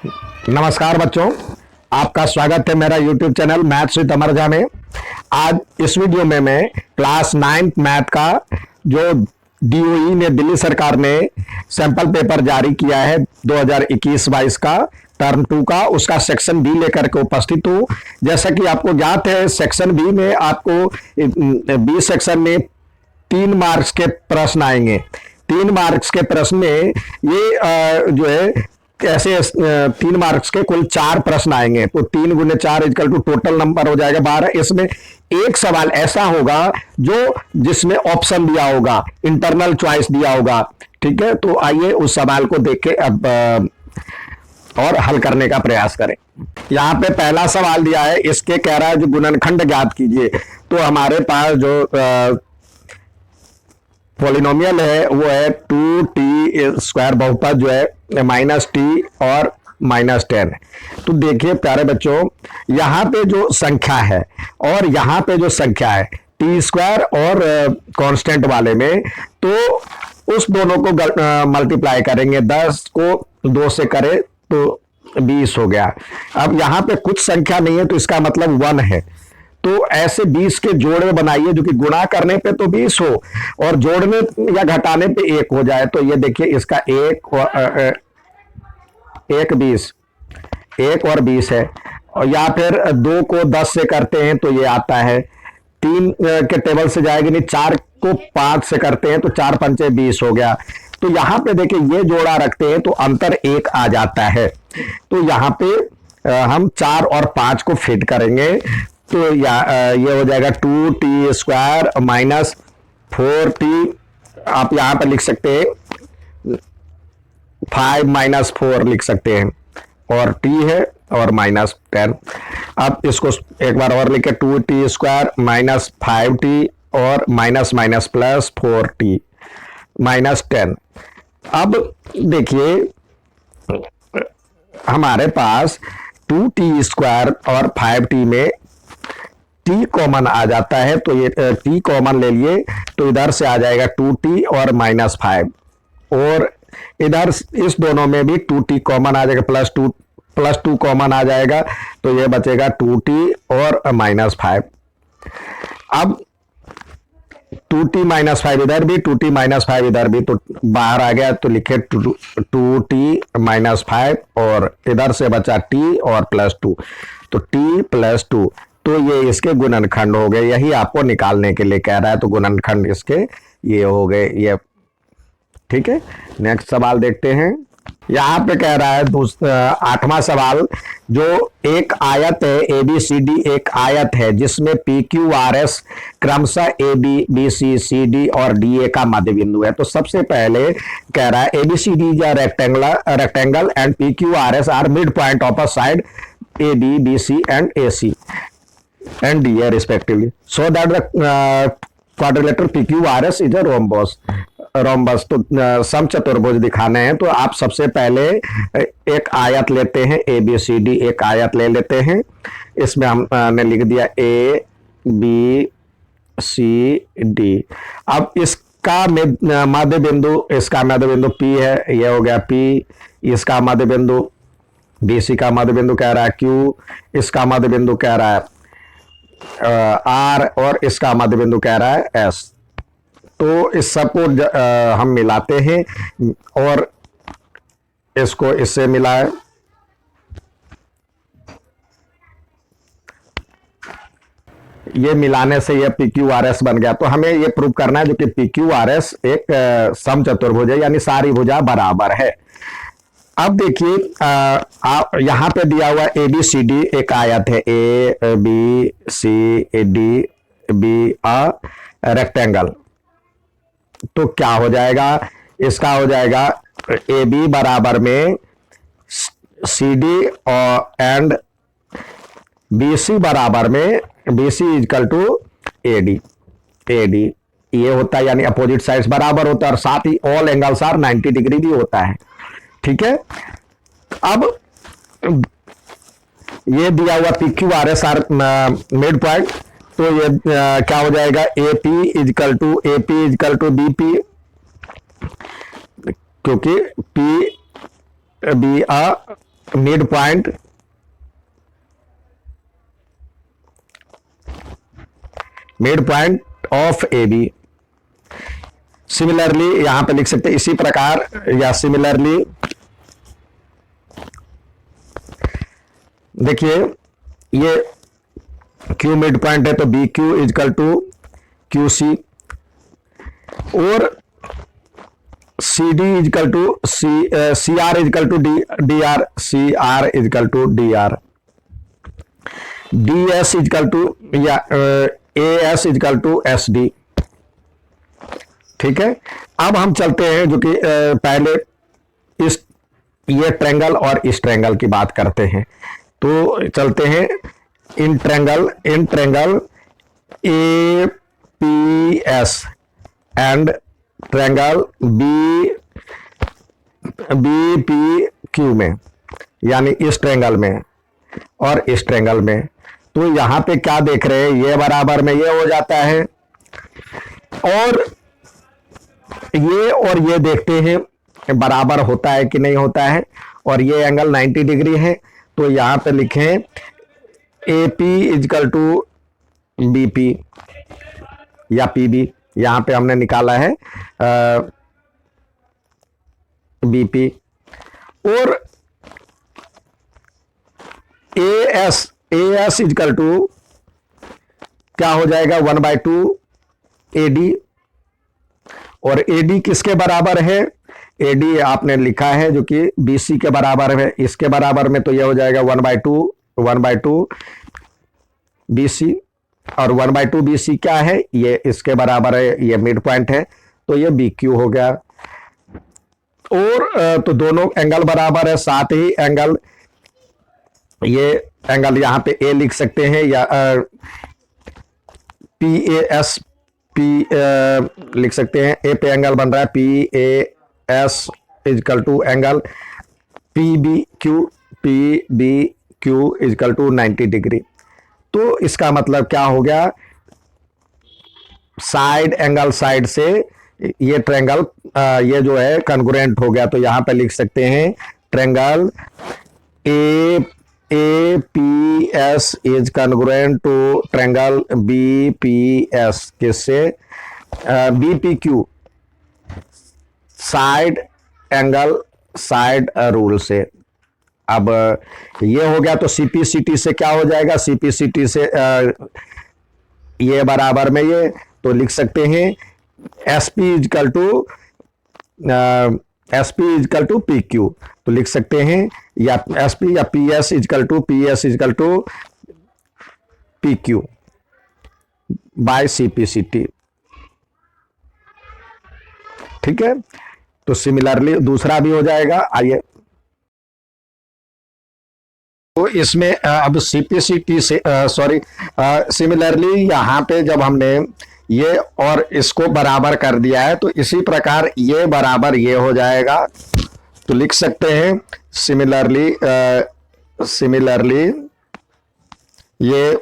नमस्कार बच्चों, आपका स्वागत है मेरा YouTube चैनल मैथ्स विद अमर झा में। आज इस वीडियो में मैं क्लास 9th मैथ का जो DOE ने दिल्ली सरकार ने सैंपल पेपर जारी किया है 2021-22 का टर्म 2 का, उसका सेक्शन बी लेकर के उपस्थित हूँ। जैसा कि आपको ज्ञात है, सेक्शन बी में आपको बी सेक्शन में 3 मार्क्स के प्रश्न आएंगे। 3 मार्क्स के प्रश्न में ये जो है ऐसे 3 मार्क्स के कुल 4 प्रश्न आएंगे, तो 3 गुने 4 इक्वल टू टोटल नंबर हो जाएगा 12। इसमें एक सवाल ऐसा होगा जो जिसमें ऑप्शन दिया होगा, इंटरनल चॉइस दिया होगा। ठीक है, तो आइए उस सवाल को देख के अब और हल करने का प्रयास करें। यहाँ पे पहला सवाल दिया है, इसके कह रहा है जो गुणनखंड ज्ञात कीजिए। तो हमारे पास जो पॉलिनोमियल है वो है 2t² बहुपद जो है -t और -10। तो देखिए प्यारे बच्चों, यहाँ पे जो संख्या है और यहाँ पे जो संख्या है t² और कांस्टेंट वाले में, तो उस दोनों को मल्टीप्लाई करेंगे। 10 को 2 से करें तो 20 हो गया। अब यहाँ पे कुछ संख्या नहीं है तो इसका मतलब 1 है। तो ऐसे 20 के जोड़े बनाइए जो कि गुणा करने पे तो 20 हो और जोड़ने या घटाने पे 1 हो जाए। तो ये देखिए, इसका 1 और 20 है। और या फिर 2 को 10 से करते हैं तो ये आता है, 3 के टेबल से जाएगी नहीं, 4 को 5 से करते हैं तो 4 पंचे 20 हो गया। तो यहाँ पे देखिए ये जोड़ा रखते हैं तो अंतर 1 आ जाता है। तो यहाँ पे हम 4 और 5 को फिट करेंगे तो ये हो जाएगा 2t² -4t। आप यहां पर लिख सकते हैं 5 - 4 लिख सकते हैं, और t है और -10। अब इसको एक बार और लिखे, 2t² -5t और +4t -10। अब देखिए हमारे पास 2t² और 5t में t कॉमन आ जाता है, तो ये t कॉमन ले लिए तो इधर से आ जाएगा 2t और -5, और इधर इस दोनों में भी 2t कॉमन आ जाएगा, +2 कॉमन आ जाएगा, तो ये बचेगा 2t और -5। अब 2t -5 इधर भी, 2t -5 इधर भी, तो बाहर आ गया तो लिखे 2t -5 और इधर से बचा t और +2, तो t +2। तो ये इसके गुणनखंड हो गए, यही आपको निकालने के लिए कह रहा है। तो गुणनखंड इसके ये हो गए ये। ठीक है, नेक्स्ट सवाल देखते हैं। यहाँ पे कह रहा है 8वां सवाल, जो एक आयत है ABCD, एक आयत है जिसमें PQRS क्रमशः AB BC CD और DA का मध्य बिंदु है। तो सबसे पहले कह रहा है ABCD is rectangle and PQRS are mid point of a side AB BC and AC and DA respectively, so that the quadrilateral PQRS is a rhombus। तो समचतुर्भुज दिखाने हैं तो आप सबसे पहले एक आयत लेते हैं ABCD, एक आयत ले लेते हैं। इसमें हमने लिख दिया ABCD। अब इसका मध्य बिंदु P है, ये हो गया P। इसका मध्य बिंदु BC का मध्य बिंदु कह रहा है Q, इसका मध्य बिंदु कह रहा है R, और इसका मध्य बिंदु कह रहा है S। तो इस सबको हम मिलाते हैं और इसको इससे मिलाएं। ये मिलाने से ये PQRS बन गया। तो हमें ये प्रूव करना है जो कि PQRS एक समचतुर्भुज है, यानी सारी भुजा बराबर है। अब देखिए यहां पे दिया हुआ ABCD एक आयत है, ABCD बी रेक्टेंगल। तो क्या हो जाएगा, इसका हो जाएगा AB बराबर में CD और एंड BC बराबर में BC इक्वल टू AD। ये होता है, यानी अपोजिट साइड्स बराबर होता है, और साथ ही ऑल एंगल्स आर 90 डिग्री भी होता है। ठीक है, अब ये दिया हुआ PQRS आर मिड पॉइंट, तो ये क्या हो जाएगा, AP इक्वल टू BP, क्योंकि P B mid point of A B. Similarly यहां पे लिख सकते हैं इसी प्रकार, या सिमिलरली देखिए ये क्यू मिड पॉइंट है तो B Q equal to Q C, और C D equal to C R equal to D R, C R equal to D R, D S equal to या A S equal to S D. ठीक है, अब हम चलते हैं जो कि पहले इस ये ट्रायंगल और इस ट्रायंगल की बात करते हैं। तो चलते हैं इन triangle A P S and triangle B P Q में, यानी इस ट्रायंगल में और इस ट्रायंगल में। तो यहां पे क्या देख रहे हैं, ये बराबर में ये हो जाता है, और ये देखते हैं बराबर होता है कि नहीं होता है, और ये एंगल 90 डिग्री है। तो यहां पे लिखें A P equal to B P या पी बी, यहां पे हमने निकाला है बी पी, और ए एस इजकल टू क्या हो जाएगा 1/2 ए डी, और ए डी किसके बराबर है, ए डी आपने लिखा है जो कि बी सी के बराबर है, इसके बराबर में, तो यह हो जाएगा 1/2 बी सी, और 1/2 बी सी क्या है, ये इसके बराबर है, ये मिड पॉइंट है, तो ये बी क्यू हो गया। और तो दोनों एंगल बराबर है, साथ ही एंगल, ये एंगल यहां पे ए लिख सकते हैं, या पी ए एस पी लिख सकते हैं, ए पे एंगल बन रहा है P A S equal to angle P B Q equal to 90 degree. तो इसका मतलब क्या हो गया, साइड एंगल साइड से ये ट्रायंगल ये जो है कॉन्ग्रुएंट हो गया। तो यहां पे लिख सकते हैं triangle A P S is congruent to triangle B P S, किससे, B P Q, side angle side rule से। अब ये हो गया, तो सीपीसीटी से क्या हो जाएगा, सीपीसीटी से ये बराबर में ये, तो लिख सकते हैं SP equal to P Q, तो लिख सकते हैं या एसपी या P S equal to P Q by CPCT. ठीक है, तो सिमिलरली दूसरा भी हो जाएगा। आइए, तो इसमें अब सीपीसीटी से सिमिलरली यहां पे जब हमने ये और इसको बराबर कर दिया है, तो इसी प्रकार ये बराबर ये हो जाएगा। तो लिख सकते हैं सिमिलरली ये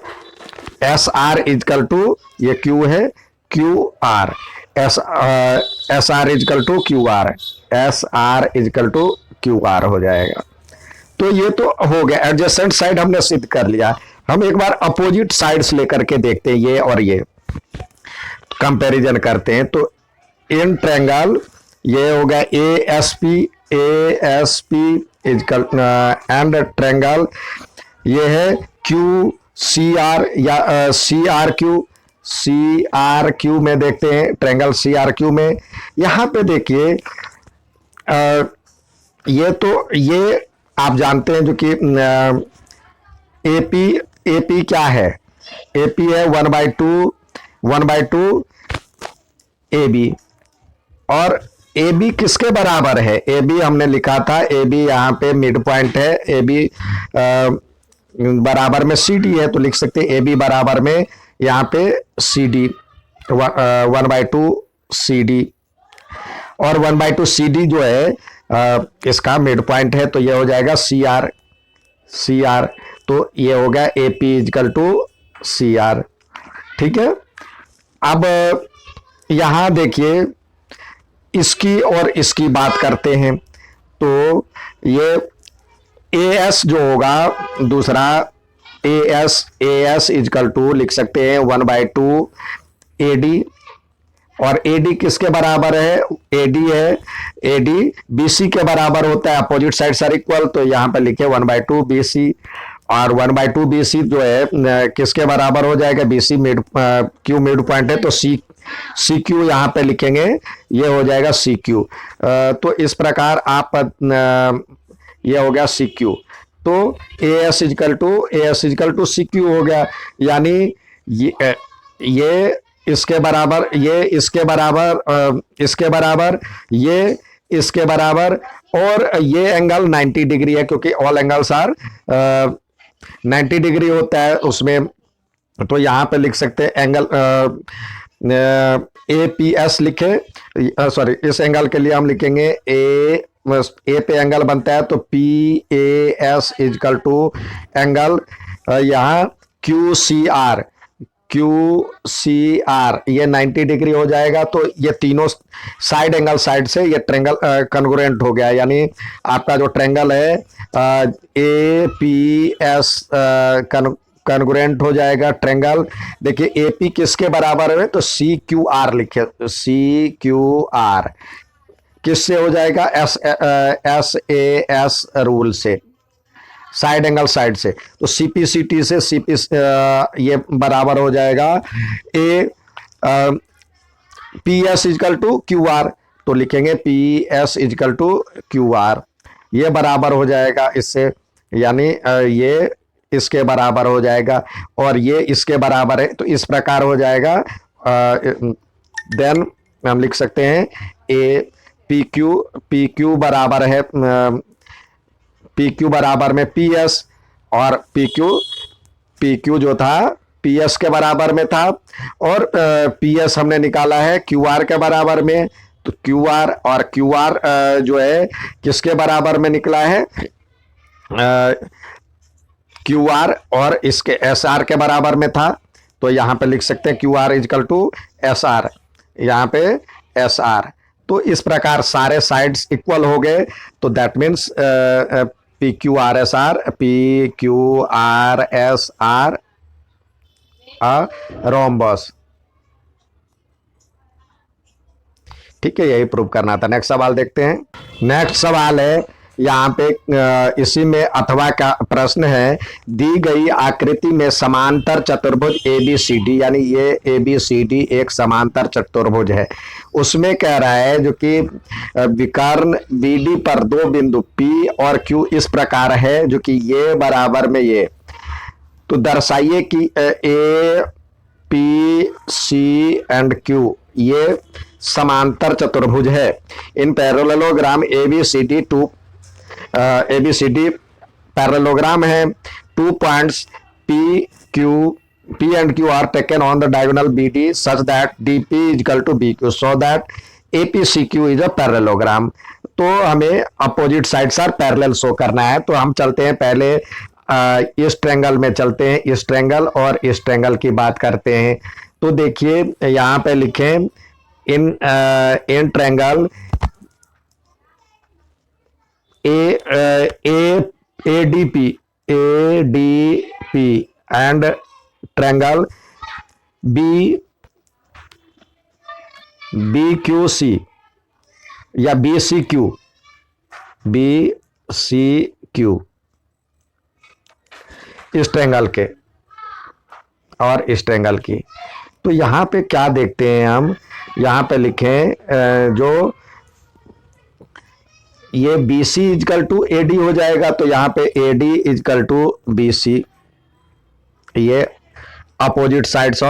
एस आर इजकल टू, ये क्यू है, Q R, S R equal to Q R, S R equal to Q R हो जाएगा। तो ये तो हो गया, एडजेसेंट साइड हमने सिद्ध कर लिया। हम एक बार अपोजिट साइड्स लेकर के देखते हैं, ये और ये कंपैरिजन करते हैं। तो इन ट्रायंगल ये हो गया A S P equal and triangle ये है क्यू सी आर या सी आर क्यू में देखते हैं, ट्रायंगल सी आर क्यू में यहां पे देखिए ये आप जानते हैं जो कि एपी क्या है, एपी है 1/2 ए बी, और ए बी किसके बराबर है, ए बी हमने लिखा था, ए बी यहाँ पे मिड पॉइंट है, ए बी बराबर में सी डी है, तो लिख सकते हैं ए बी बराबर में यहाँ पे सी डी 1/2 सी डी, और 1/2 सी डी जो है इसका मिड पॉइंट है, तो ये हो जाएगा सी आर, तो ये हो गया A P equal to C R. ठीक है, अब यहां देखिए इसकी और इसकी बात करते हैं। तो ये ए एस जो होगा दूसरा, ए एस इजकल टू लिख सकते हैं 1/2 ए डी। और एडी किसके बराबर है? एडी है, एडी बीसी के बराबर होता है, अपोजिट साइड्स आर इक्वल, तो यहां पे लिखे 1/2 बीसी। और 1/2 बीसी जो है किसके बराबर हो जाएगा? BC mid, Q mid point है, तो सी क्यू यहां पे लिखेंगे, ये हो जाएगा सी क्यू। तो इस प्रकार आप ये हो गया सी क्यू। तो A S equal to C Q हो गया, यानी ये इसके बराबर, ये इसके बराबर, इसके बराबर, ये इसके बराबर, और ये एंगल 90 डिग्री है, क्योंकि ऑल एंगल्स आर 90 डिग्री होता है उसमें। तो यहां पे लिख सकते हैं एंगल ए पी एस लिखे, सॉरी इस एंगल के लिए हम लिखेंगे ए पे एंगल बनता है, तो P A S equal to angle यहाँ क्यू सी आर, ये 90 डिग्री हो जाएगा। तो ये तीनों साइड एंगल साइड से ये ट्रेंगल कन्ग्रुएंट हो गया, यानी आपका जो ट्रेंगल है ए पी एस कन्ग्रुएंट हो जाएगा ट्रेंगल। देखिए ए पी किसके बराबर है? तो सी क्यू आर लिखे, सी क्यू आर किससे हो जाएगा? एस ए एस रूल से, साइड एंगल साइड से। तो सीपीसीटी से सीपी ये बराबर हो जाएगा A P S equal to Q R, तो लिखेंगे P S equal to Q R, ये बराबर हो जाएगा इससे, यानी ये इसके बराबर हो जाएगा और ये इसके बराबर है, तो इस प्रकार हो जाएगा। देन हम लिख सकते हैं ए पी क्यू बराबर है, पी क्यू बराबर में पी एस, और पी क्यू जो था पी एस के बराबर में था, और पी एस हमने निकाला है क्यू आर के बराबर में। तो क्यू आर और क्यू आर जो है किसके बराबर में निकला है? क्यू आर और इसके एस आर के बराबर में था, तो यहां पे लिख सकते हैं Q R equal to S R, यहां पे एस आर। तो इस प्रकार सारे साइड्स इक्वल हो गए, तो that means P Q R S are, P Q R S are rhombus. ठीक है, यही प्रूव करना था। नेक्स्ट सवाल देखते हैं। नेक्स्ट सवाल है यहाँ पे इसी में अथवा का प्रश्न है, दी गई आकृति में समांतर चतुर्भुज ABCD, यानी ये ABCD एक समांतर चतुर्भुज है, उसमें कह रहा है जो कि विकर्ण BD पर दो बिंदु P और Q इस प्रकार है, जो कि ये बराबर में ये, तो दर्शाइए कि A P C and Q ये समांतर चतुर्भुज है। इन पैरेललोग्राम ABCD पैरेललोग्राम है। 2 points P and Q are taken on the diagonal BD such that DP is equal to BQ, so that APCQ is a parallelogram। तो हमें opposite sides are parallel show करना है। तो हम चलते हैं पहले इस ट्रायंगल में चलते हैं, इस ट्रायंगल और इस ट्रायंगल की बात करते हैं। तो देखिए यहाँ पे लिखें in triangle ADP and triangle BQC या BCQ इस ट्रायंगल के और इस ट्रायंगल की। तो यहाँ पे क्या देखते हैं हम, यहाँ पे लिखें जो ये BC इजकल टू AD हो जाएगा, तो यहाँ पे AD इजकल टू BC, ये अपोजिट साइड्स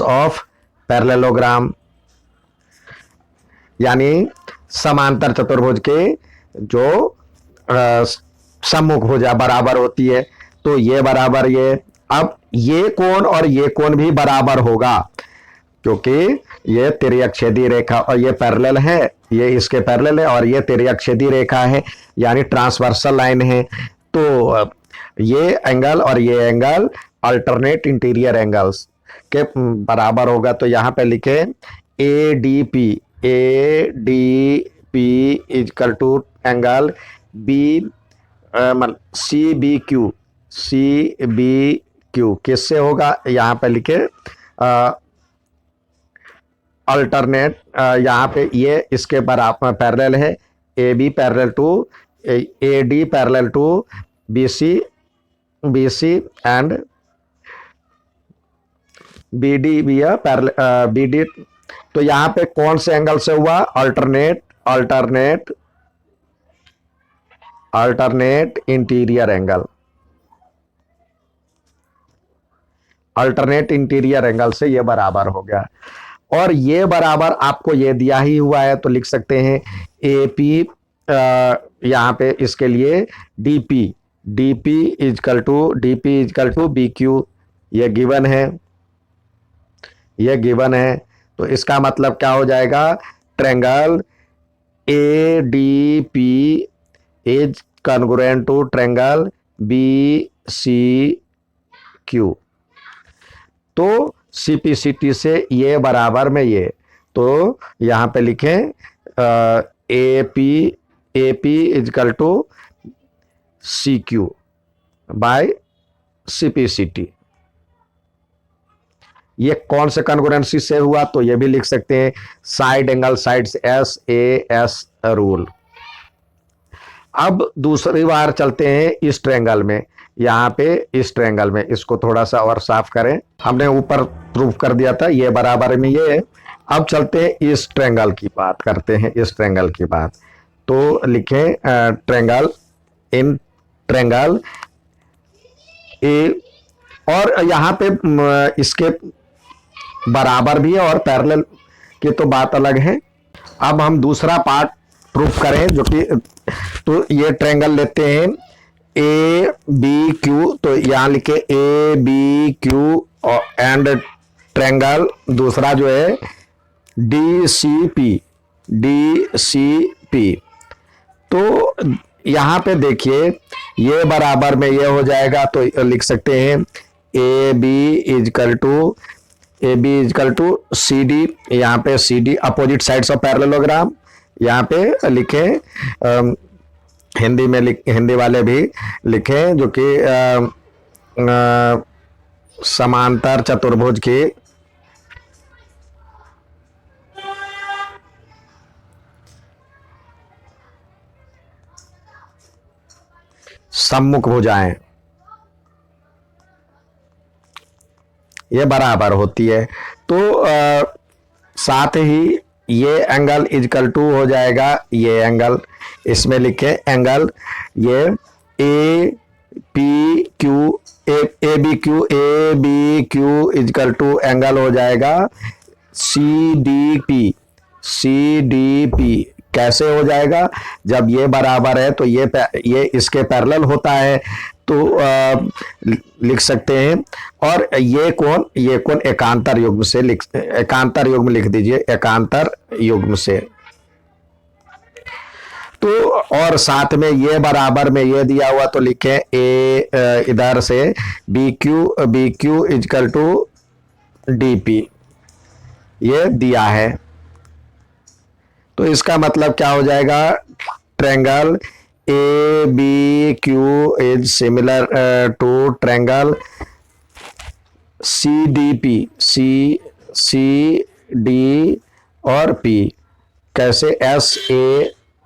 ऑफ पैरेललोग्राम, यानी समांतर चतुर्भुज के जो सम्मुख भुजा बराबर होती है। तो ये बराबर ये, अब ये कोण और ये कोण भी बराबर होगा, क्योंकि ये तिर्यकछेदी रेखा और ये पैरेलल है, ये इसके पैरेलल है, और ये तिर्यकछेदी रेखा है, यानी ट्रांसवर्सल लाइन है। तो ये एंगल और ये एंगल अल्टरनेट इंटीरियर एंगल्स के बराबर होगा। तो यहाँ पे लिखे ADP P equal to angle B CBQ, CBQ किससे होगा, यहाँ पे लिखे अल्टरनेट, यहाँ पे ये इसके बराबर पैरेलल है, AB parallel to AD parallel to BC and BD भी है BD। तो यहाँ पे कौन से एंगल से हुआ, alternate interior angle, alternate interior angle से ये बराबर हो गया। और ये बराबर आपको ये दिया ही हुआ है तो लिख सकते हैं AP, यहाँ पे इसके लिए DP इजकल टू BQ, ये गिवन है, तो इसका मतलब क्या हो जाएगा, triangle ADP is congruent to triangle BCQ। तो CPCT से ये बराबर में ये, तो यहां पे लिखें AP equal to CQ by CPCT। ये कौन से कॉन्ग्रुएंसी से हुआ, तो ये भी लिख सकते हैं side angle sides SAS rule. अब दूसरी बार चलते हैं इस ट्रायंगल में, यहाँ पे इस ट्रायंगल में, इसको थोड़ा सा और साफ करें, हमने ऊपर प्रूफ कर दिया था ये बराबर में ये है। अब चलते हैं इस ट्रायंगल की बात करते हैं, इस ट्रायंगल की बात, तो लिखें ट्रायंगल ए, और यहाँ पे इसके बराबर भी है और पैरेलल की तो बात अलग है। अब हम दूसरा पार्ट प्रूफ करें जो कि, तो ये ट्रायंगल लेते हैं ABQ, तो यहां लिखे ABQ एंड ट्रायंगल दूसरा जो है DCP। तो यहां पे देखिए ये बराबर में ये हो जाएगा, तो लिख सकते हैं AB इजकल टू CD, यहाँ पे CD opposite sides of parallelogram, यहाँ पे लिखे हिंदी में हिंदी वाले भी लिखें जो कि समांतर चतुर्भुज की सम्मुख भुजाएं ये बराबर होती है। तो साथ ही ये एंगल इजकल टू हो जाएगा ये एंगल, इसमें लिखे एंगल ये ABQ इजकल टू एंगल हो जाएगा CDP। कैसे हो जाएगा, जब ये बराबर है तो ये इसके पैरेलल होता है, तो लिख सकते हैं। और ये कोण एकांतर युग्म से एकांतर युग्म लिख दीजिए, एकांतर युग्म से। तो और साथ में ये बराबर में ये दिया हुआ, तो लिखे इधर से BQ इजकल टू DP ये दिया है। तो इसका मतलब क्या हो जाएगा, triangle ABQ is similar to triangle CD और P। कैसे,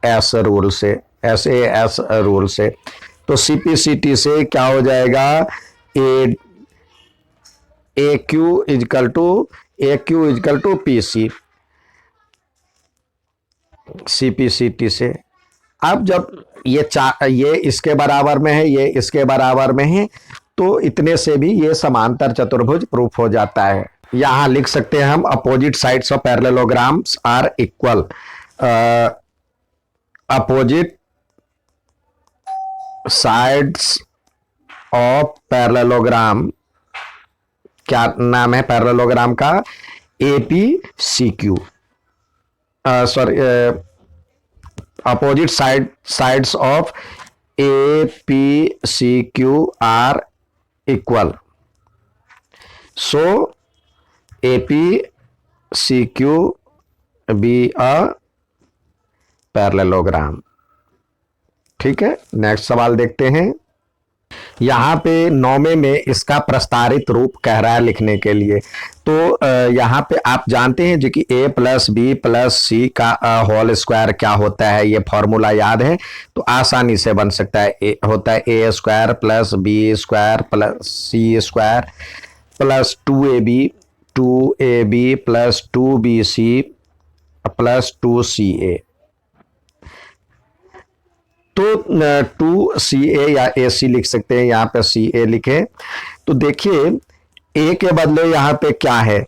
SAS रूल से। तो CPCT से क्या हो जाएगा, AQ equal to PC CPCT से। अब जब ये इसके बराबर में है, ये इसके बराबर में है, तो इतने से भी ये समांतर चतुर्भुज प्रूफ हो जाता है। यहां लिख सकते हैं हम opposite sides of parallelograms are equal. Opposite sides of parallelogram, क्या नाम है पैरेललोग्राम का, APCQ, sorry, opposite sides of APCQ are equal. So APCQ be a parallelogram. ठीक है, नेक्स्ट सवाल देखते हैं। यहाँ पे 9वें में इसका प्रस्तारित रूप कह रहा है लिखने के लिए। तो यहाँ पे आप जानते हैं जो कि a प्लस बी प्लस सी का होल स्क्वायर क्या होता है, ये फॉर्मूला याद है तो आसानी से बन सकता है। होता है A square plus B square plus C square plus 2ab plus 2bc plus 2ca। तो 2ca या ac लिख सकते हैं, यहाँ पे ca लिखे। तो देखिए a के बदले यहाँ पे क्या है,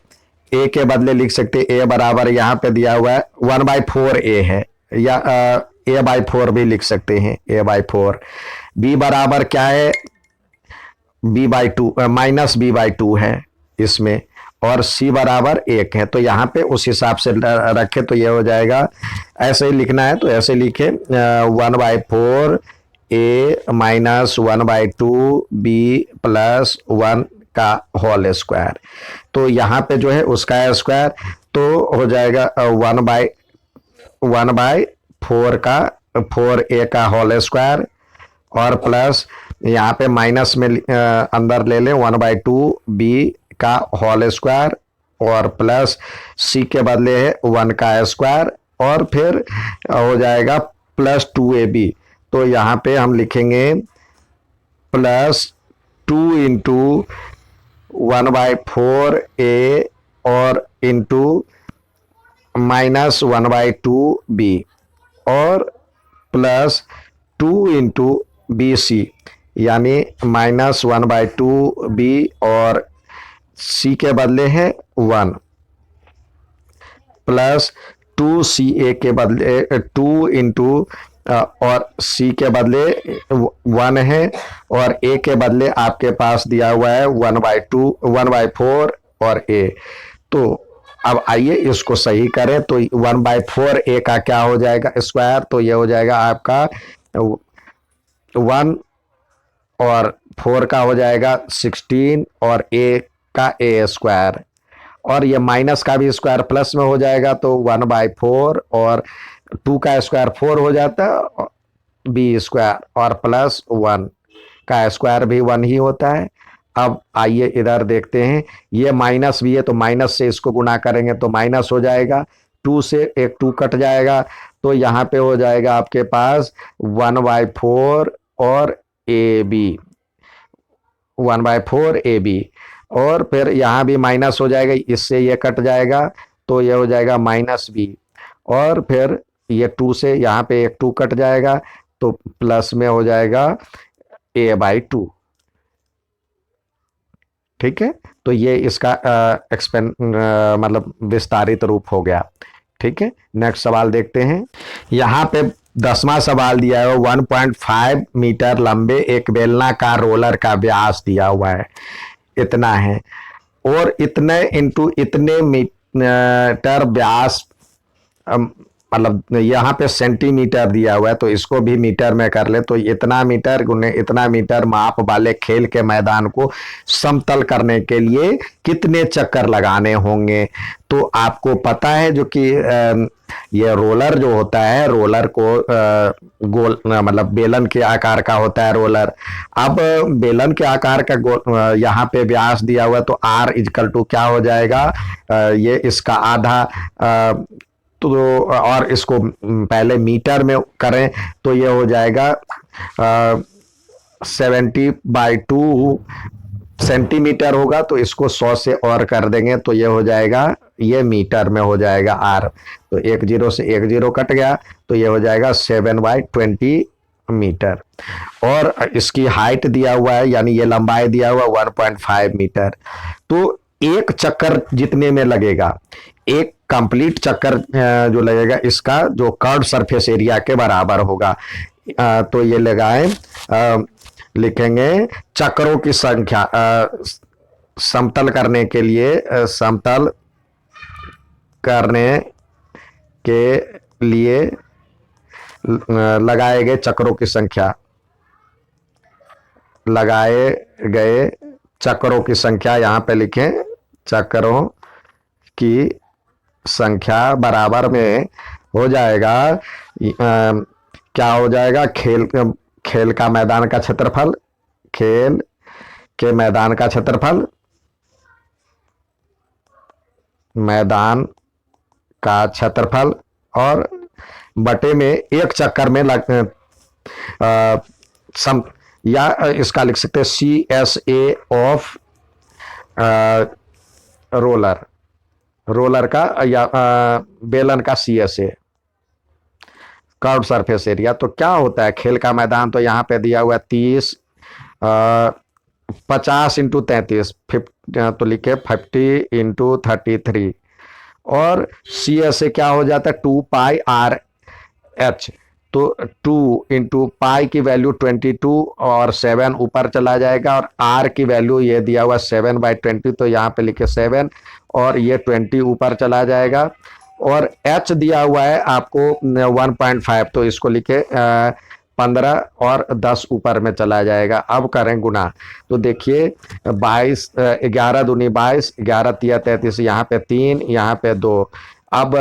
a के बदले लिख सकते हैं a बराबर यहाँ पे दिया हुआ है 1/4a है, या a/4 भी लिख सकते हैं, a/4। b बराबर क्या है, b/2 माइनस b/2 है इसमें, और c बराबर 1 है। तो यहाँ पे उस हिसाब से रखे तो ये हो जाएगा, ऐसे ही लिखना है तो ऐसे लिखे 1/4 a माइनस 1/2 b प्लस 1 का होल स्क्वायर। तो यहाँ पे जो है उसका स्क्वायर तो हो जाएगा 1/4 का 4a का होल स्क्वायर, और प्लस यहाँ पे माइनस में अंदर ले लें 1/2 b का होल स्क्वायर, और प्लस c के बदले है 1 का स्क्वायर, और फिर हो जाएगा प्लस 2ab। तो यहाँ पे हम लिखेंगे प्लस 2 इंटू 1/4a और इंटू माइनस 1/2b, और प्लस 2 इंटू bc यानी माइनस 1/2b, और c के बदले है 1, प्लस 2ca के बदले 2 इंटू और c के बदले 1 है, और a के बदले आपके पास दिया हुआ है 1/4 और a। तो अब आइए इसको सही करें। तो 1/4a का क्या हो जाएगा स्क्वायर, तो ये हो जाएगा आपका 1 और 4 का हो जाएगा 16, और a का a स्क्वायर, और ये माइनस का भी स्क्वायर प्लस में हो जाएगा तो 1/4, और 2 का स्क्वायर 4 हो जाता है, b स्क्वायर, और प्लस 1 का स्क्वायर भी 1 ही होता है। अब आइए इधर देखते हैं, ये माइनस भी है तो माइनस से इसको गुना करेंगे तो माइनस हो जाएगा, 2 से एक 2 कट जाएगा, तो यहाँ पे हो जाएगा आपके पास 1/4 और ab 1/4ab, और फिर यहाँ भी माइनस हो जाएगा, इससे ये कट जाएगा तो ये हो जाएगा माइनस b, और फिर ये 2 से यहाँ पे एक 2 कट जाएगा तो प्लस में हो जाएगा a/2। ठीक है, तो ये इसका मतलब विस्तारित रूप हो गया। ठीक है, नेक्स्ट सवाल देखते हैं। यहाँ पे 10वां सवाल दिया है, 1.5 मीटर लंबे एक बेलनाकार रोलर का व्यास दिया हुआ है, इतना है, और इतने इंटू इतने मीटर व्यास, मतलब यहाँ पे सेंटीमीटर दिया हुआ है तो इसको भी मीटर में कर ले, तो इतना मीटर गुने इतना मीटर माप वाले खेल के मैदान को समतल करने के लिए कितने चक्कर लगाने होंगे। तो आपको पता है जो कि ये रोलर जो होता है, रोलर को गोल मतलब बेलन के आकार का होता है रोलर। अब बेलन के आकार का यहाँ पे व्यास दिया हुआ है तो r इजकल टू क्या हो जाएगा, ये इसका आधा, तो और इसको पहले मीटर में करें तो ये हो जाएगा 70/2 सेंटीमीटर होगा, तो इसको 100 से और कर देंगे तो ये हो जाएगा, ये मीटर में हो जाएगा आर। तो 1 0 से 1 0 कट गया तो ये हो जाएगा 7/20 मीटर, और इसकी हाइट दिया हुआ है यानी ये लंबाई दिया हुआ 1.5 मीटर। तो एक चक्कर जितने में लगेगा, एक कंप्लीट चक्कर जो लगेगा इसका जो कर्व सरफेस एरिया के बराबर होगा। तो ये लगाएं, लिखेंगे चक्रों की संख्या समतल करने के लिए, समतल करने के लिए लगाए गए चक्रों की संख्या, लगाए गए चक्रों की संख्या यहाँ पे लिखें, चक्रों की संख्या बराबर में हो जाएगा क्या हो जाएगा, खेल का मैदान का क्षेत्रफल, खेल के मैदान का क्षेत्रफल, मैदान का क्षेत्रफल, और बटे में एक चक्कर में या इसका लिख सकते हैं CSA ऑफ रोलर का या बेलन का CSA, कर्व सरफेस एरिया। तो क्या होता है, खेल का मैदान तो यहाँ पे दिया हुआ है 30, 50 इंटू 33, तो लिखे 50 इंटू 33, और CSA क्या हो जाता है 2πRH, तो 2 इंटू पाई की वैल्यू 22 और 7 ऊपर चला जाएगा, और R की वैल्यू ये दिया हुआ 7/20, तो यहाँ पे लिखे 7 और ये 20 ऊपर चला जाएगा, और H दिया हुआ है आपको 1.5, तो इसको लिखे 15 और 10 ऊपर में चला जाएगा। अब करें गुना, तो देखिए 22, 11 दूनी 22, 11 तिया 33, यहाँ पे 3, यहाँ पे 2। अब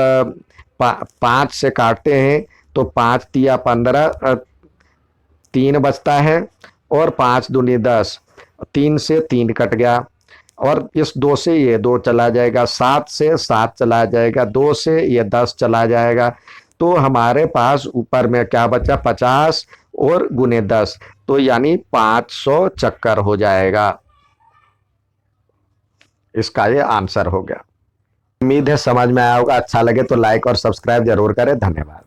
5 से काटते हैं तो 5 तिया 15, 3 बचता है, और 5 दूनी 10, 3 से 3 कट गया, और इस 2 से ये 2 चला जाएगा, 7 से 7 चला जाएगा, 2 से ये 10 चला जाएगा, तो हमारे पास ऊपर में क्या बचा 50 और गुने 10, तो यानी 500 चक्कर हो जाएगा। इसका ये आंसर हो गया। उम्मीद है समझ में आया होगा। अच्छा लगे तो लाइक और सब्सक्राइब जरूर करें। धन्यवाद।